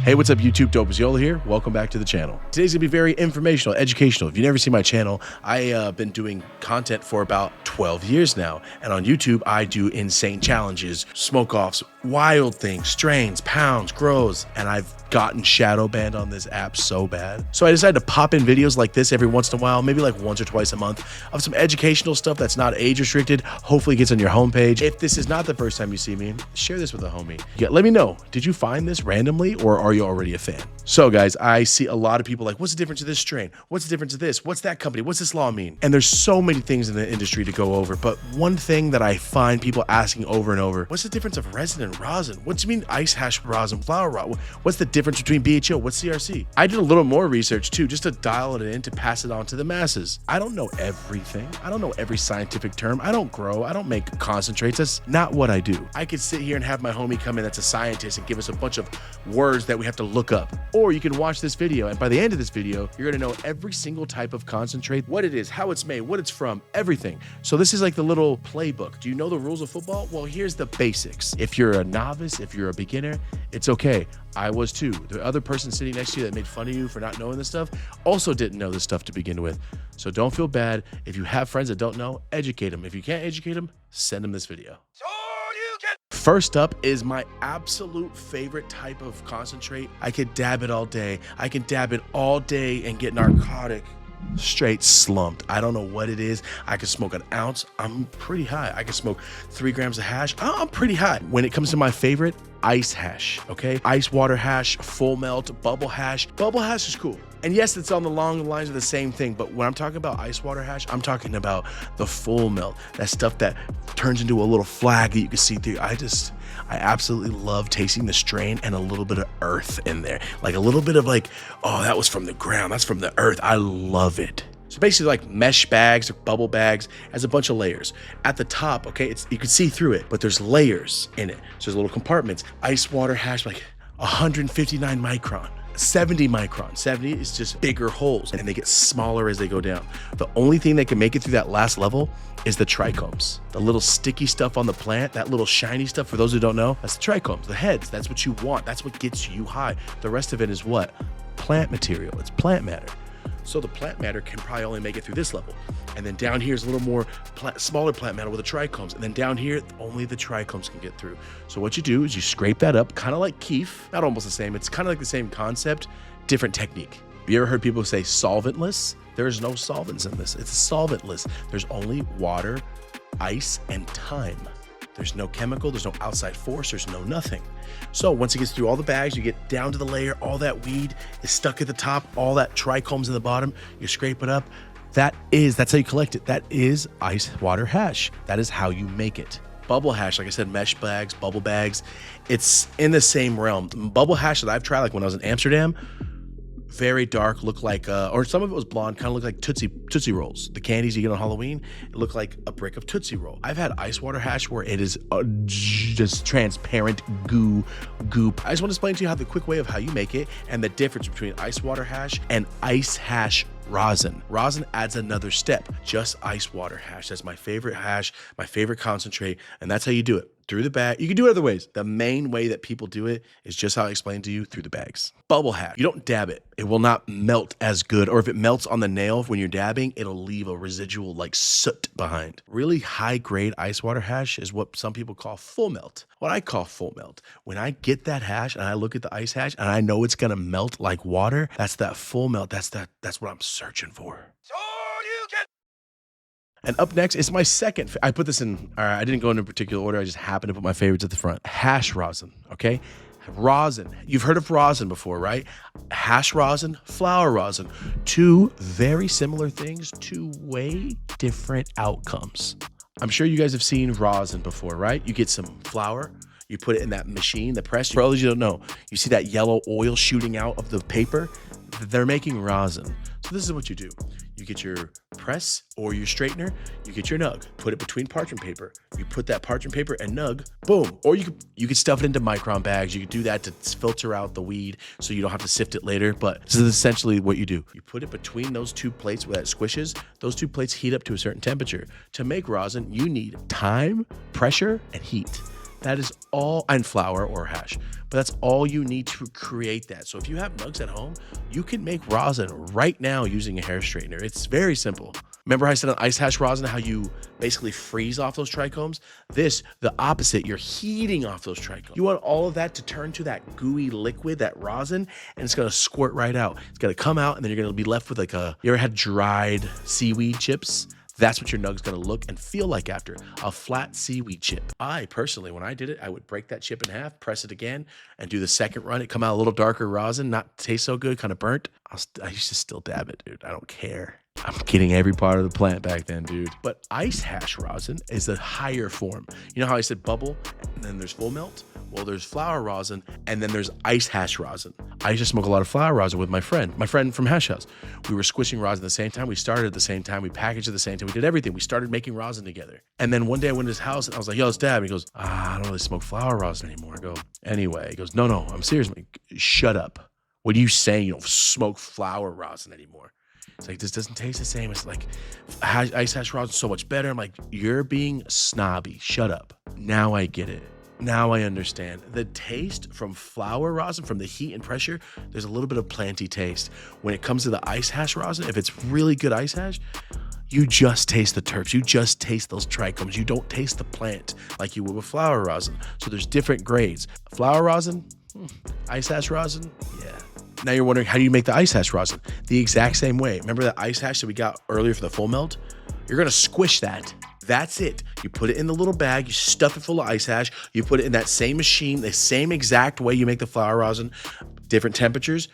Hey, what's up YouTube? Dope is Yola here. Welcome back to the channel. Today's gonna be very informational, educational. If you've never seen my channel, I've been doing content for about 12 years now. And on YouTube, I do insane challenges, smoke-offs, wild things, strains, pounds, grows. And I've gotten shadow banned on this app so bad. So I decided to pop in videos like this every once in a while, maybe like once or twice a month, of some educational stuff that's not age restricted. Hopefully it gets on your homepage. If this is not the first time you see me, share this with a homie. Yeah, let me know, did you find this randomly or are you already a fan? So guys, I see a lot of people like, what's the difference of this strain? What's the difference of this? What's that company? What's this law mean? And there's so many things in the industry to go over, but one thing that I find people asking over and over, what's the difference of resin and rosin? What do you mean ice hash rosin, flower rosin? What's the difference between BHO? What's CRC? I did a little more research too, just to dial it in, to pass it on to the masses. I don't know everything. I don't know every scientific term. I don't grow. I don't make concentrates. That's not what I do. I could sit here and have my homie come in that's a scientist and give us a bunch of words that we have to look up. Or you can watch this video, and by the end of this video, you're gonna know every single type of concentrate, what it is, how it's made, what it's from, everything. So this is like the little playbook. Do you know the rules of football? Well, here's the basics. If you're a novice, if you're a beginner, it's okay. I was too. The other person sitting next to you that made fun of you for not knowing this stuff also didn't know this stuff to begin with. So don't feel bad. If you have friends that don't know, educate them. If you can't educate them, send them this video. First up is my absolute favorite type of concentrate. I could dab it all day. I can dab it all day and get narcotic. Straight slumped. I don't know what it is. I can smoke an ounce. I'm pretty high. I can smoke 3 grams of hash. I'm pretty high. When it comes to my favorite, ice hash, okay? Ice water hash, full melt, bubble hash. Bubble hash is cool. And yes, it's on the long lines of the same thing, but when I'm talking about ice water hash, I'm talking about the full melt, that stuff that turns into a little flag that you can see through. I absolutely love tasting the strain and a little bit of earth in there. Like a little bit of like, oh, that was from the ground, that's from the earth. I love it. So basically like mesh bags or bubble bags has a bunch of layers. At the top, okay, you can see through it, but there's layers in it. So there's little compartments. Ice water hash, like 159 micron. 70 micron. 70 is just bigger holes and they get smaller as they go down. The only thing that can make it through that last level is the trichomes. The little sticky stuff on the plant, that little shiny stuff, for those who don't know, that's the trichomes, the heads. That's what you want. That's what gets you high. The rest of it is what? Plant material. It's plant matter. So the plant matter can probably only make it through this level. And then down here is a little more smaller plant matter with the trichomes. And then down here, only the trichomes can get through. So what you do is you scrape that up, kind of like keif, not almost the same. It's kind of like the same concept, different technique. Have you ever heard people say solventless? There's no solvents in this. It's solventless. There's only water, ice, and time. There's no chemical, there's no outside force, there's no nothing. So once it gets through all the bags, you get down to the layer, all that weed is stuck at the top, all that trichomes in the bottom, you scrape it up. That's how you collect it. That is ice water hash. That is how you make it. Bubble hash, like I said, mesh bags, bubble bags, it's in the same realm. Bubble hash that I've tried, like when I was in Amsterdam, very dark, looked like, or some of it was blonde, kind of looked like Tootsie Rolls. The candies you get on Halloween, it looked like a brick of Tootsie Roll. I've had ice water hash where it is just transparent goop. I just want to explain to you how the quick way of how you make it and the difference between ice water hash and ice hash rosin. Rosin adds another step, just ice water hash. That's my favorite hash, my favorite concentrate, and that's how you do it. Through the bag. You can do it other ways. The main way that people do it is just how I explained to you, through the bags. Bubble hash. You don't dab it. It will not melt as good. Or if it melts on the nail when you're dabbing, it'll leave a residual like soot behind. Really high grade ice water hash is what some people call full melt. What I call full melt. When I get that hash and I look at the ice hash and I know it's gonna melt like water, that's that full melt. That's what I'm searching for. And up next is my second. I put this in, I didn't go in a particular order. I just happened to put my favorites at the front. Hash rosin, okay? Rosin. You've heard of rosin before, right? Hash rosin, flower rosin. Two very similar things, two way different outcomes. I'm sure you guys have seen rosin before, right? You get some flour, you put it in that machine, the press. For all of you who don't know, you see that yellow oil shooting out of the paper? They're making rosin. So this is what you do. You get your press or your straightener, you get your nug, put it between parchment paper. You put that parchment paper and nug, boom. Or you could stuff it into micron bags. You could do that to filter out the weed so you don't have to sift it later. But this is essentially what you do. You put it between those two plates where that squishes. Those two plates heat up to a certain temperature. To make rosin, you need time, pressure, and heat. That is all, and flour or hash, but that's all you need to create that. So if you have nugs at home, you can make rosin right now using a hair straightener. It's very simple. Remember how I said on ice hash rosin, how you basically freeze off those trichomes? This, the opposite, you're heating off those trichomes. You want all of that to turn to that gooey liquid, that rosin, and it's gonna squirt right out. It's gonna come out, and then you're gonna be left with like you ever had dried seaweed chips? That's what your nug's gonna look and feel like after, a flat seaweed chip. I personally, when I did it, I would break that chip in half, press it again, and do the second run. It come out a little darker rosin, not taste so good, kind of burnt. I used to still dab it, dude. I don't care. I'm getting every part of the plant back then, dude. But ice hash rosin is a higher form. You know how I said bubble, and then there's full melt? Well, there's flour rosin, and then there's ice hash rosin. I used to smoke a lot of flour rosin with my friend from Hash House. We were squishing rosin at the same time. We started at the same time. We packaged at the same time. We did everything. We started making rosin together. And then one day I went to his house, and I was like, yo, it's Dad. And he goes, I don't really smoke flour rosin anymore. I go, anyway. He goes, no, I'm serious. I'm like, shut up. What are you saying? You don't smoke flour rosin anymore. It's like, this doesn't taste the same. It's like, ice hash rosin is so much better. I'm like, you're being snobby. Shut up. Now I get it. Now I understand. The taste from flour rosin, from the heat and pressure, there's a little bit of planty taste. When it comes to the ice hash rosin, if it's really good ice hash, you just taste the terps. You just taste those trichomes. You don't taste the plant like you would with flour rosin. So there's different grades. Flour rosin, ice hash rosin, yeah. Now you're wondering, how do you make the ice hash rosin? The exact same way. Remember that ice hash that we got earlier for the full melt? You're gonna squish that. That's it. You put it in the little bag, you stuff it full of ice hash, you put it in that same machine, the same exact way you make the flour rosin, different temperatures,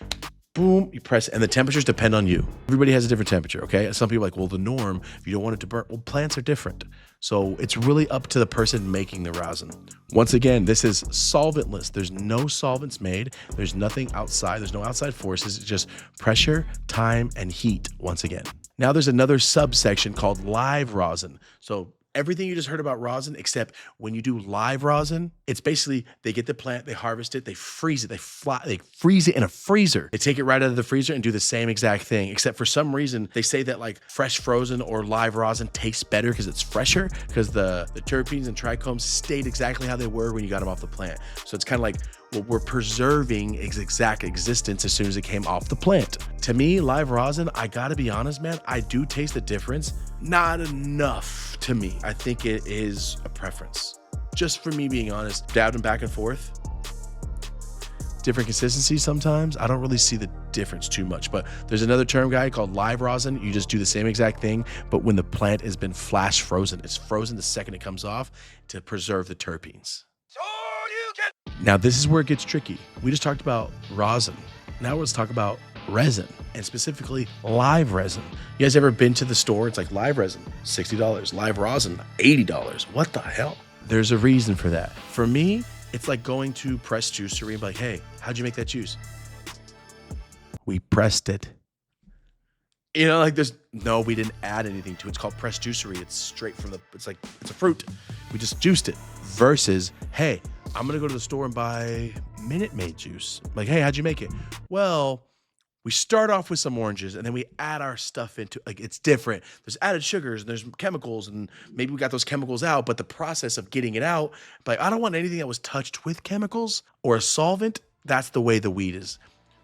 boom, you press it, and the temperatures depend on you. Everybody has a different temperature, okay? Some people are like, well, the norm, if you don't want it to burn, well, plants are different. So it's really up to the person making the rosin. Once again, this is solventless. There's no solvents made. There's nothing outside. There's no outside forces. It's just pressure, time, and heat once again. Now there's another subsection called live rosin. So everything you just heard about rosin, except when you do live rosin, it's basically they get the plant, they harvest it, they freeze it, they freeze it in a freezer. They take it right out of the freezer and do the same exact thing, except for some reason they say that like fresh frozen or live rosin tastes better because it's fresher, because the terpenes and trichomes stayed exactly how they were when you got them off the plant. So it's kind of like, well, we're preserving its exact existence as soon as it came off the plant. To me, live rosin, I gotta be honest, man, I do taste the difference. Not enough to me. I think it is a preference. Just for me being honest, dabbing back and forth, different consistencies sometimes. I don't really see the difference too much, but there's another term, guy, called live rosin. You just do the same exact thing, but when the plant has been flash frozen, it's frozen the second it comes off to preserve the terpenes. Now, this is where it gets tricky. We just talked about rosin. Now let's talk about resin, and specifically live resin. You guys ever been to the store? It's like live resin, $60. Live rosin, $80. What the hell? There's a reason for that. For me, it's like going to press juicery and be like, hey, how'd you make that juice? We pressed it. You know, like we didn't add anything to it. It's called pressed juicery. It's straight from it's a fruit. We just juiced it. Versus, hey, I'm gonna go to the store and buy Minute Maid juice. Like, hey, how'd you make it? Well, we start off with some oranges and then we add our stuff into, like, it's different. There's added sugars and there's chemicals, and maybe we got those chemicals out, but the process of getting it out, like, I don't want anything that was touched with chemicals or a solvent. That's the way the weed is.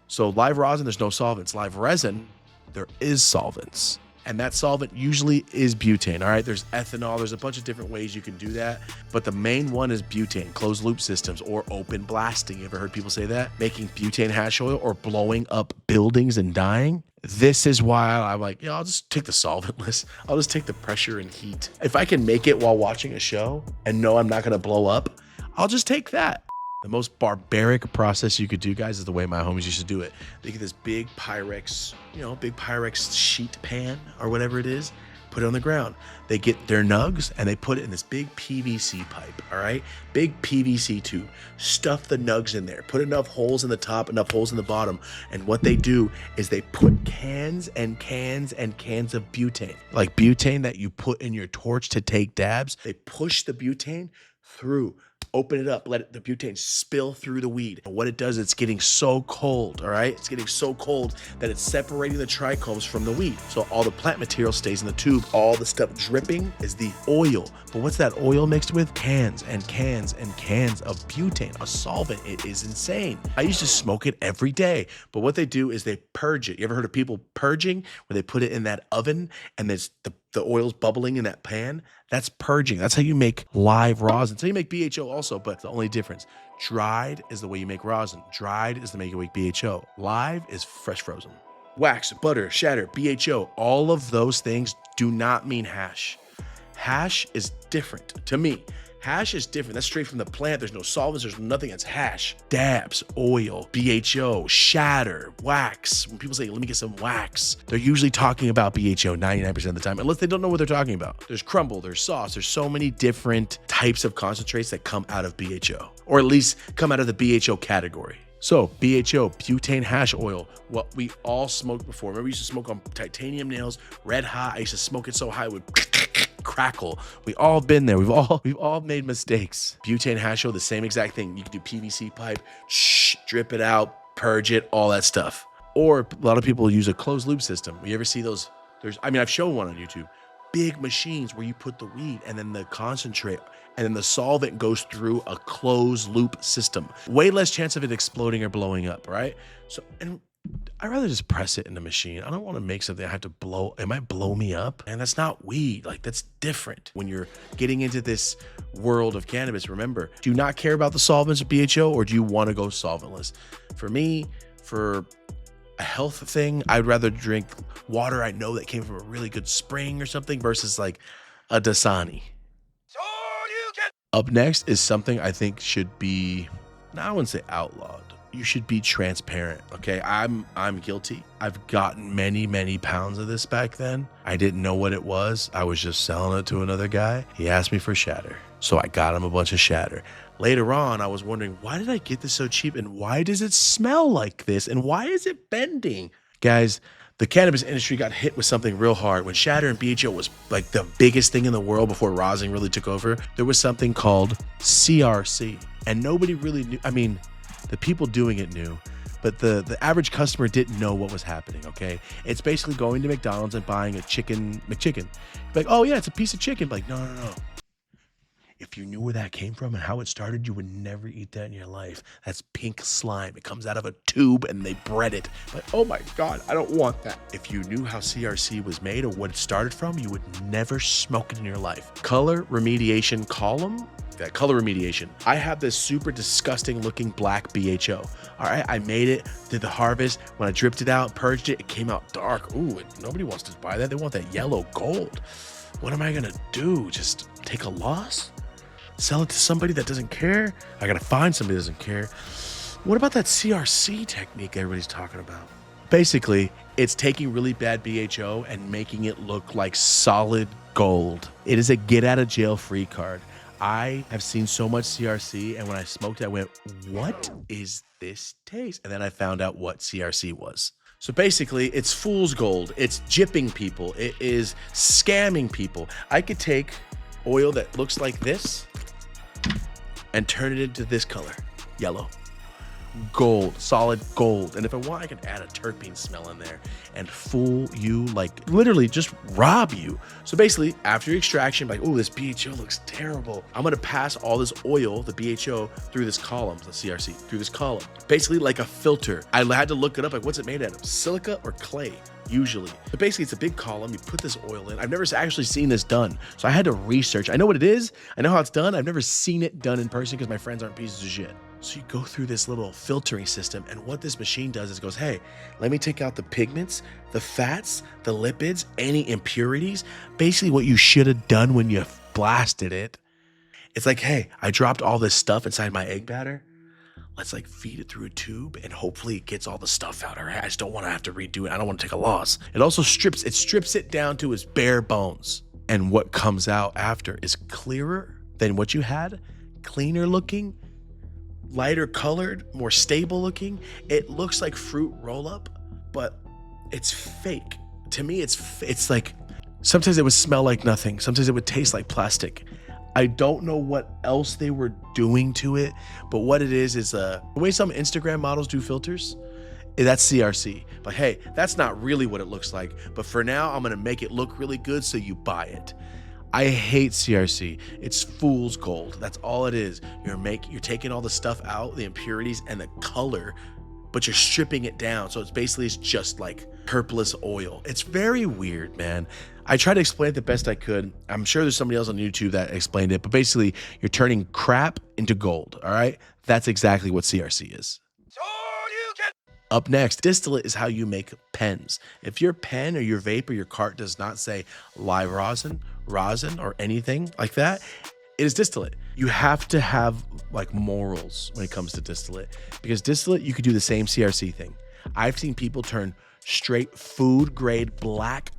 So live rosin, there's no solvents. Live resin, there is solvents. And that solvent usually is butane, all right? There's ethanol, there's a bunch of different ways you can do that, but the main one is butane, closed loop systems or open blasting. You ever heard people say that? Making butane hash oil or blowing up buildings and dying? This is why I'm like, I'll just take the solventless. I'll just take the pressure and heat. If I can make it while watching a show and know I'm not gonna blow up, I'll just take that. The most barbaric process you could do, guys, is the way my homies used to do it. They get this big Pyrex, big Pyrex sheet pan or whatever it is, put it on the ground. They get their nugs and they put it in this big PVC pipe, all right? Big PVC tube. Stuff the nugs in there. Put enough holes in the top, enough holes in the bottom. And what they do is they put cans and cans and cans of butane. Like butane that you put in your torch to take dabs. They push the butane through. Open it up, let the butane spill through the weed. And what it does, it's getting so cold, all right? It's getting so cold that it's separating the trichomes from the weed. So all the plant material stays in the tube. All the stuff dripping is the oil. But what's that oil mixed with? Cans and cans and cans of butane, a solvent. It is insane. I used to smoke it every day. But what they do is they purge it. You ever heard of people purging, where they put it in that oven and there's the oil's bubbling in that pan? That's purging. That's how you make live rosin. That's how you make BHO also, but the only difference, dried is the way you make rosin. Dried is the way you make BHO. Live is fresh frozen. Wax, butter, shatter, BHO, all of those things do not mean hash. Hash is different to me. Hash is different. That's straight from the plant. There's no solvents. There's nothing. That's hash. Dabs, oil, BHO, shatter, wax. When people say, let me get some wax, they're usually talking about BHO 99% of the time, unless they don't know what they're talking about. There's crumble, there's sauce. There's so many different types of concentrates that come out of BHO, or at least come out of the BHO category. So BHO, butane hash oil, what we all smoked before. Remember, we used to smoke on titanium nails, red hot. I used to smoke it so high it would crackle. We all been there. We've all made mistakes. Butane hash oil, the same exact thing. You can do PVC pipe, drip it out, purge it, all that stuff. Or a lot of people use a closed loop system. You ever see those? I've shown one on YouTube. Big machines where you put the weed and then the concentrate and then the solvent goes through a closed loop system. Way less chance of it exploding or blowing up, right? So, and I'd rather just press it in the machine. I don't want to make something I have to blow. It might blow me up. And that's not weed. Like, that's different. When you're getting into this world of cannabis, remember, do you not care about the solvents of BHO, or do you want to go solventless? For me, for a health thing, I'd rather drink water I know that came from a really good spring or something versus like a Dasani. Up next is something I think should be, I wouldn't say outlawed. You should be transparent, okay? I'm guilty. I've gotten many pounds of this back then. I didn't know what it was. I was just selling it to another guy. He asked me for shatter, so I got him a bunch of shatter. Later on, I was wondering, why did I get this so cheap, and why does it smell like this, and why is it bending? Guys, the cannabis industry got hit with something real hard. When shatter and BHO was like the biggest thing in the world before rosin really took over, there was something called CRC, and nobody really knew. I mean, the people doing it knew, but the average customer didn't know what was happening, okay? It's basically going to McDonald's and buying a chicken McChicken. Like, oh yeah, it's a piece of chicken. Like, no. If you knew where that came from and how it started, you would never eat that in your life. That's pink slime. It comes out of a tube and they bread it. But oh my God, I don't want that. If you knew how CRC was made or what it started from, you would never smoke it in your life. Color remediation column. That color remediation. I have this super disgusting looking black BHO. All right, I made it, did the harvest. When I dripped it out, purged it, it came out dark. Ooh, nobody wants to buy that. They want that yellow gold. What am I gonna do? Just take a loss? Sell it to somebody that doesn't care? I gotta find somebody that doesn't care. What about that CRC technique everybody's talking about? Basically, it's taking really bad BHO and making it look like solid gold. It is a get out of jail free card. I have seen so much CRC, and when I smoked it, I went, what is this taste? And then I found out what CRC was. So basically, it's fool's gold. It's gypping people. It is scamming people. I could take oil that looks like this and turn it into this color, yellow. Gold, solid gold. And if I want, I can add a terpene smell in there and fool you, like literally just rob you. So basically, after extraction, like, oh, this BHO looks terrible. I'm gonna pass all this oil, the BHO, through this column, the CRC, through this column. Basically like a filter. I had to look it up, like what's it made out of? Silica or clay? Usually. But basically it's a big column. You put this oil in. I've never actually seen this done. So I had to research. I know what it is. I know how it's done. I've never seen it done in person because my friends aren't pieces of shit. So you go through this little filtering system, and what this machine does is it goes, hey, let me take out the pigments, the fats, the lipids, any impurities. Basically what you should have done when you blasted it. It's like, hey, I dropped all this stuff inside my egg batter. Let's like feed it through a tube and hopefully it gets all the stuff out. All right. I just don't want to have to redo it. I don't want to take a loss. It also strips it down to its bare bones. And what comes out after is clearer than what you had, cleaner looking, lighter colored, more stable looking. It looks like fruit roll up, but it's fake. To me, it's like, sometimes it would smell like nothing. Sometimes it would taste like plastic. I don't know what else they were doing to it, but what it is the way some Instagram models do filters, that's CRC. But hey, that's not really what it looks like. But for now, I'm gonna make it look really good so you buy it. I hate CRC. It's fool's gold. That's all it is. You're taking all the stuff out, the impurities and the color, but you're stripping it down. So it's just like purpleless oil. It's very weird, man. I tried to explain it the best I could. I'm sure there's somebody else on YouTube that explained it, but basically you're turning crap into gold, all right? That's exactly what CRC is. Up next, distillate is how you make pens. If your pen or your vape or your cart does not say live rosin, or anything like that, it is distillate. You have to have like morals when it comes to distillate, because distillate, you could do the same CRC thing. I've seen people turn straight food grade black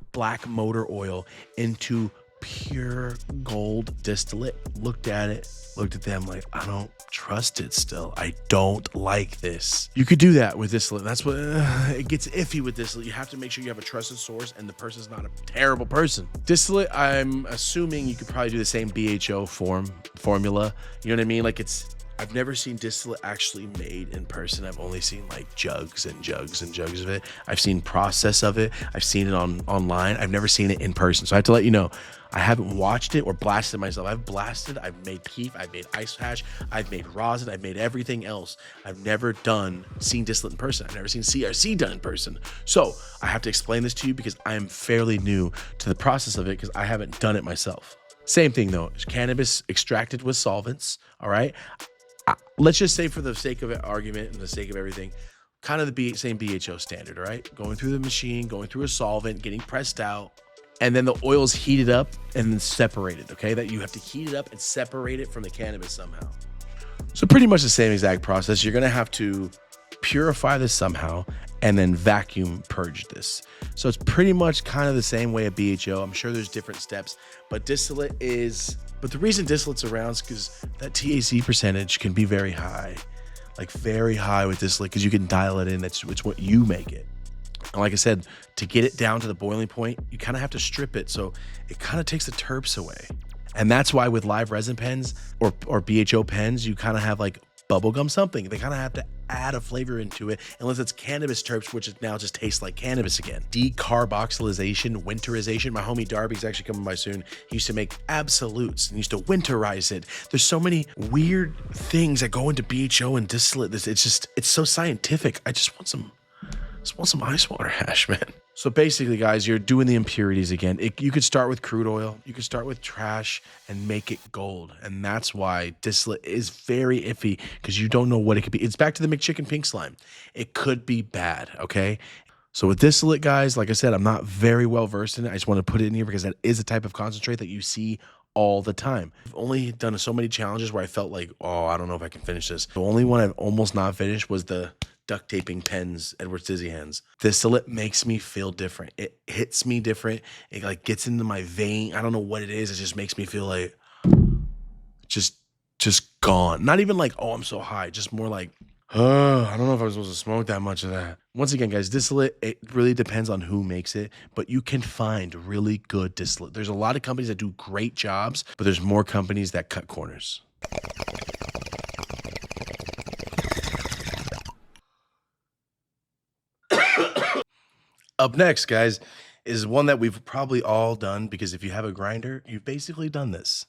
motor oil into pure gold distillate. Looked at them like, I don't trust it still. I don't like this. You could do that with distillate. That's what it gets iffy with distillate. You have to make sure you have a trusted source and the person's not a terrible person. Distillate, I'm assuming you could probably do the same BHO formula. You know what I mean? Like I've never seen distillate actually made in person. I've only seen like jugs and jugs and jugs of it. I've seen process of it. I've seen it online. I've never seen it in person. So I have to let you know, I haven't watched it or blasted myself. I've blasted, I've made keif, I've made ice hash, I've made rosin, I've made everything else. I've never seen distillate in person. I've never seen CRC done in person. So I have to explain this to you because I am fairly new to the process of it because I haven't done it myself. Same thing though, cannabis extracted with solvents, all right? Let's just say for the sake of argument and the sake of everything, kind of the same BHO standard, all right? Going through the machine, going through a solvent, getting pressed out, and then the oil's heated up and then separated, okay? That you have to heat it up and separate it from the cannabis somehow. So pretty much the same exact process. You're gonna have to purify this somehow and then vacuum purge this. So it's pretty much kind of the same way of BHO. I'm sure there's different steps, but the reason distillate's around is because that THC percentage can be very high, like very high with distillate, because you can dial it in. It's what you make it. And like I said, to get it down to the boiling point, you kind of have to strip it. So it kind of takes the terps away. And that's why with live resin pens or BHO pens, you kind of have like bubblegum something. They kind of have to add a flavor into it, unless it's cannabis terps, which now just tastes like cannabis again. Decarboxylation, winterization. My homie Darby's actually coming by soon. He used to make absolutes and used to winterize it. There's so many weird things that go into BHO and distillate. It's so scientific. I just want some ice water hash, man. So basically, guys, you're doing the impurities again. You could start with crude oil. You could start with trash and make it gold. And that's why distillate is very iffy, because you don't know what it could be. It's back to the McChicken pink slime. It could be bad, okay? So with distillate, guys, like I said, I'm not very well versed in it. I just want to put it in here because that is a type of concentrate that you see all the time. I've only done so many challenges where I felt like, oh, I don't know if I can finish this. The only one I've almost not finished was the duct taping pens, Edward Scissorhands. Distillate makes me feel different. It hits me different. It like gets into my vein. I don't know what it is. It just makes me feel like just gone. Not even like, oh, I'm so high. Just more like, I don't know if I was supposed to smoke that much of that. Once again, guys, distillate, it really depends on who makes it, but you can find really good distillate. There's a lot of companies that do great jobs, but there's more companies that cut corners. Up next, guys, is one that we've probably all done, because if you have a grinder, you've basically done this.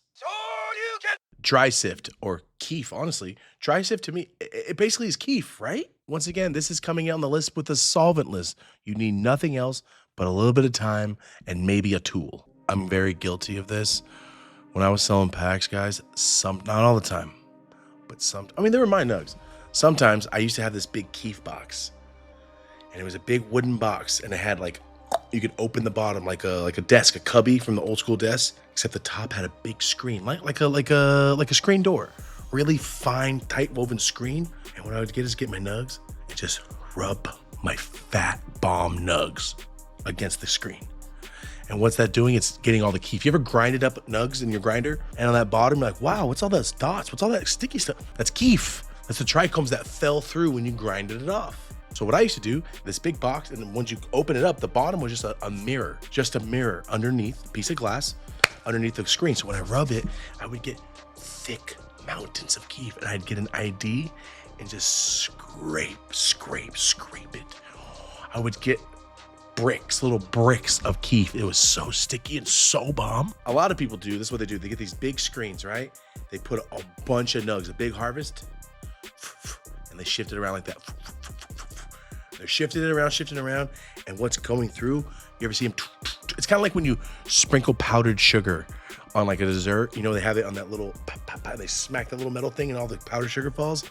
Dry sift, or keif, honestly. Dry sift, to me, it basically is keif, right? Once again, this is coming out on the list with the solvent list. You need nothing else but a little bit of time and maybe a tool. I'm very guilty of this. When I was selling packs, guys, not all the time, but they were my nugs. Sometimes I used to have this big keif box, and it was a big wooden box, and it had like, you could open the bottom like a desk, a cubby from the old school desk, except the top had a big screen, like a screen door, really fine, tight woven screen. And what I would get my nugs and just rub my fat bomb nugs against the screen. And what's that doing? It's getting all the keif. You ever grinded up nugs in your grinder, and on that bottom, you're like, wow, what's all those dots? What's all that sticky stuff? That's keif. That's the trichomes that fell through when you grinded it off. So what I used to do, this big box, and then once you open it up, the bottom was just a mirror underneath, a piece of glass. underneath the screen. So when I rub it, I would get thick mountains of keif, and I'd get an ID and just scrape it. I would get bricks, little bricks of keif. It was so sticky and so bomb. A lot of people do, this is what they do. They get these big screens, right? They put a bunch of nugs, a big harvest, and they shift it around like that. They're shifting it around, and what's going through, you ever see them? It's kind of like when you sprinkle powdered sugar on like a dessert. You know, they have it on that little, they smack that little metal thing and all the powdered sugar falls.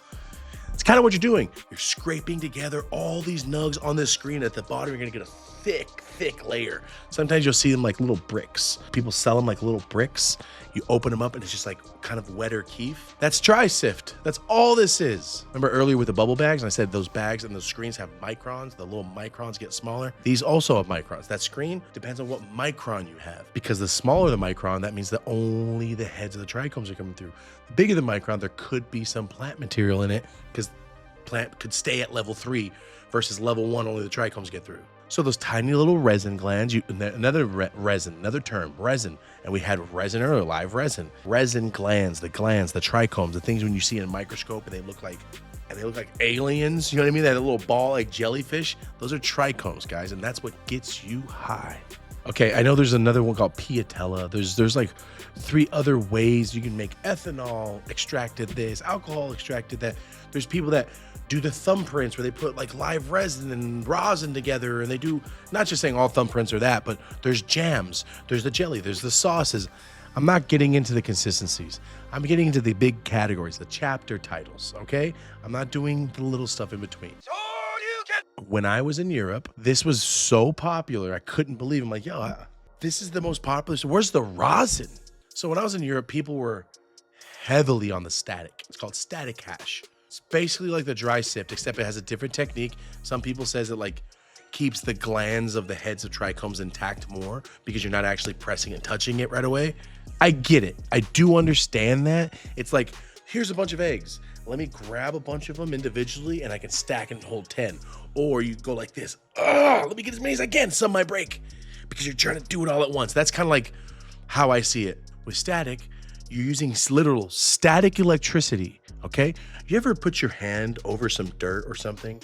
It's kind of what you're doing. You're scraping together all these nugs on this screen. At the bottom, you're gonna get a thick layer. Sometimes you'll see them like little bricks. People sell them like little bricks. You open them up and it's just like kind of wetter keif. That's dry sift. That's all this is. Remember earlier with the bubble bags, and I said those bags and those screens have microns. The little microns get smaller. These also have microns. That screen depends on what micron you have, because the smaller the micron, that means that only the heads of the trichomes are coming through. The bigger the micron, there could be some plant material in it, because plant could stay at level 3 versus level 1, only the trichomes get through. So those tiny little resin glands, another term, resin. And we had resin earlier, live resin. Resin glands, the trichomes, the things when you see in a microscope and they look like aliens, you know what I mean? That little ball like jellyfish. Those are trichomes, guys, and that's what gets you high. Okay, I know there's another one called piatella. There's like 3 other ways you can make ethanol extracted this, alcohol extracted that. There's people that do the thumbprints where they put like live resin and rosin together, and they do, not just saying all thumbprints are that, but there's jams, there's the jelly, there's the sauces. I'm not getting into the consistencies. I'm getting into the big categories, the chapter titles, okay? I'm not doing the little stuff in between. When I was in Europe, this was so popular, I couldn't believe it. I'm like, yo, this is the most popular. So where's the rosin? So when I was in Europe, people were heavily on the static. It's called static hash. It's basically like the dry sift, except it has a different technique. Some people says it like keeps the glands of the heads of trichomes intact more because you're not actually pressing and touching it right away. I get it. I do understand that. It's like, here's a bunch of eggs. Let me grab a bunch of them individually and I can stack and hold 10. Or you go like this. Let me get as many as I can. Some might break because you're trying to do it all at once. That's kind of like how I see it. With static, you're using literal static electricity, okay? You ever put your hand over some dirt or something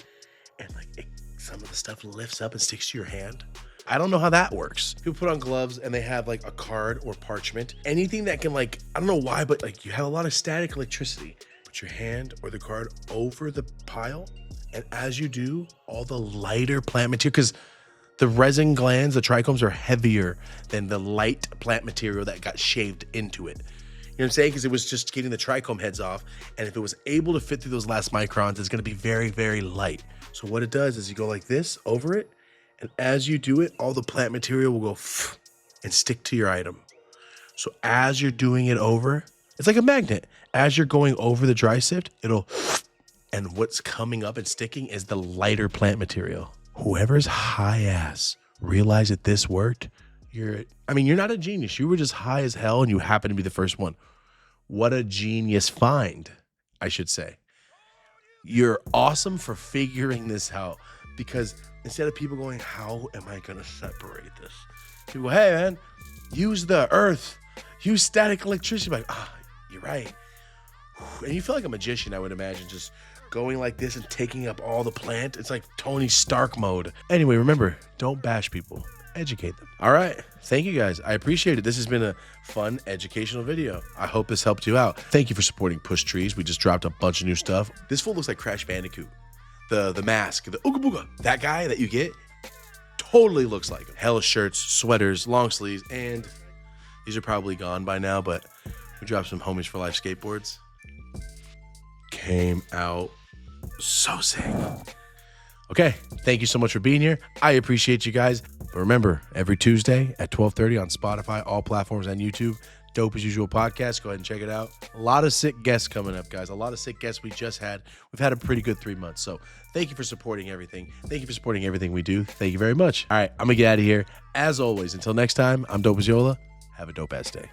and like some of the stuff lifts up and sticks to your hand? I don't know how that works. People put on gloves and they have like a card or parchment. Anything that can like, I don't know why, but like you have a lot of static electricity. Put your hand or the card over the pile. And as you do, all the lighter plant material, because the resin glands, the trichomes are heavier than the light plant material that got shaved into it. You know what I'm saying? Because it was just getting the trichome heads off. And if it was able to fit through those last microns, it's going to be very, very light. So what it does is you go like this over it. And as you do it, all the plant material will go and stick to your item. So as you're doing it over, it's like a magnet. As you're going over the dry sift, it'll, and what's coming up and sticking is the lighter plant material. Whoever's high ass realized that this worked, you're not a genius. You were just high as hell and you happen to be the first one. What a genius find, I should say. You're awesome for figuring this out, because instead of people going, how am I going to separate this? People go, hey man, use the earth, use static electricity. Like, you're right. And you feel like a magician, I would imagine, just going like this and taking up all the plant. It's like Tony Stark mode. Anyway, remember, don't bash people. Educate them. All right. Thank you guys. I appreciate it. This has been a fun educational video. I hope this helped you out. Thank you for supporting Push Trees. We just dropped a bunch of new stuff. This fool looks like Crash Bandicoot. The mask, the Ooga Booga. That guy that you get totally looks like him. Hella shirts, sweaters, long sleeves, and these are probably gone by now, but we dropped some Homies for Life skateboards. Came out so sick. Okay, thank you so much for being here. I appreciate you guys. But remember, every Tuesday at 12:30 on Spotify, all platforms, and YouTube, Dope As Usual podcast. Go ahead and check it out. A lot of sick guests coming up, guys. A lot of sick guests we just had. We've had a pretty good 3 months. So thank you for supporting everything. Thank you for supporting everything we do. Thank you very much. All right, I'm going to get out of here. As always, until next time, I'm Dope As Yola. Have a dope ass day.